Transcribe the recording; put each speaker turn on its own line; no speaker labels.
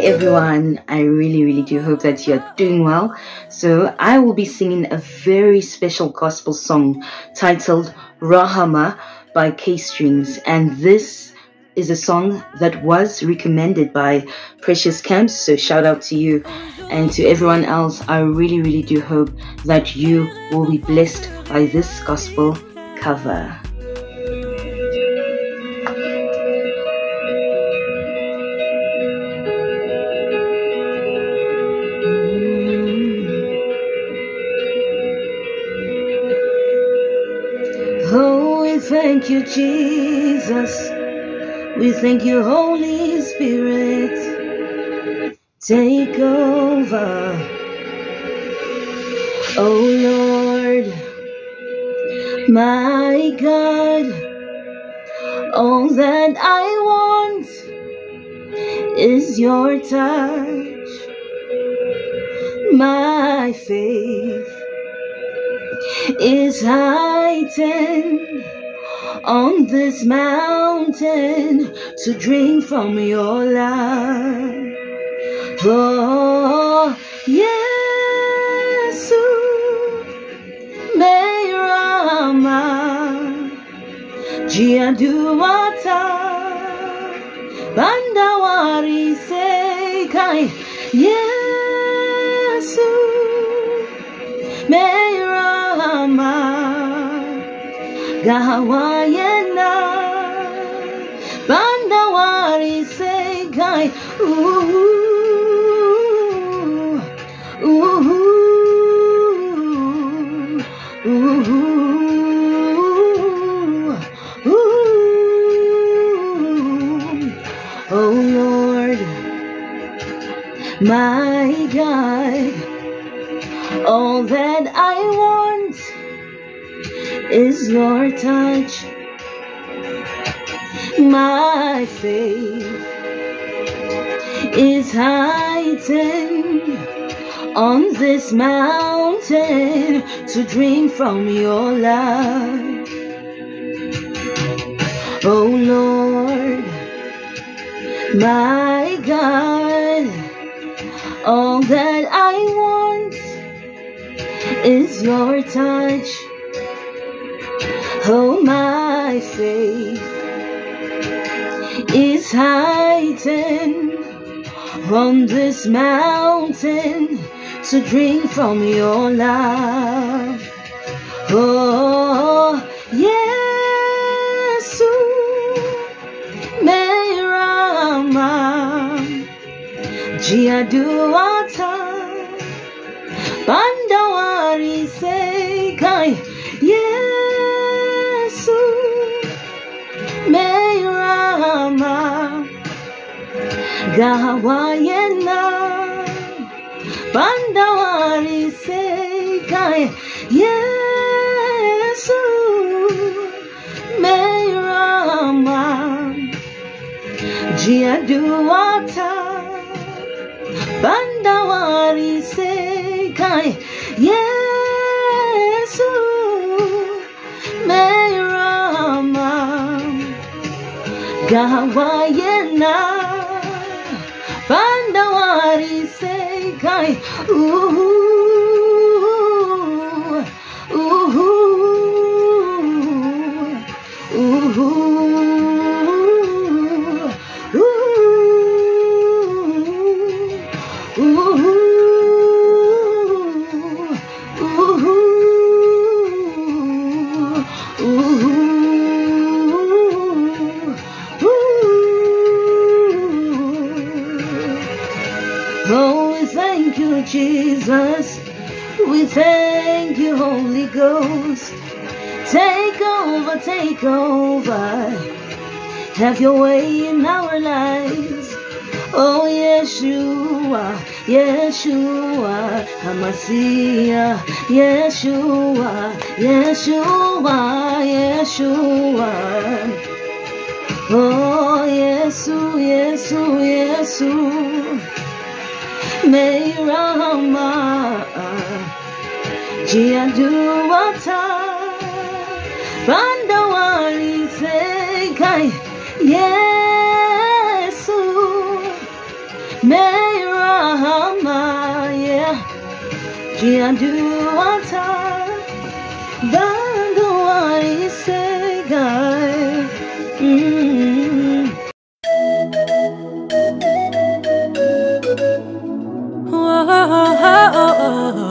everyone. I really do hope that you're doing well. So I will be singing a very special gospel song titled Rahama by K Strings, and this is a song that was recommended by Precious Camps. So shout out to you, and to everyone else. I really do hope that you will be blessed by this gospel cover. Oh, we thank you, Jesus. We thank you, Holy Spirit. Take over. Oh Lord, my God, all that I want is your touch. My faith is heightened on this mountain to drink from your love. Oh, Yesu, Meirama, Jiaduata, Bandawari Sekai, Yesu, Meirama, Gahawayena, Bandawari Sekai, Oh Lord, my God, all that I want is your touch. My faith is heightened on this mountain to drink from your love. Oh Lord, my God, all that I want is your touch. Oh, my faith is heightened on this mountain to drink from your love. Oh, Yesu, Meirama, Jiaduata, Bandawari Sekai, Yesu, Meirama, Gahawayena, Bandawari Sekai, Yesu, Meirama, Jiaduata, Bandawari Sekai, Yesu, Meirama, Gahawayena, Bandawari Sekai, Oh, we thank you, Jesus. We thank you, Holy Ghost. Take over, take over. Have your way in our lives. Oh, Yeshua, Yeshua, Hamasiah, Yeshua, Yeshua, Yeshua. Oh, Yesu, Yesu, Yesu, Meirama, Jiaduata, Bandawari Sekai, Yesu, Dia duata Bando ai segai
Oh, oh, oh, oh.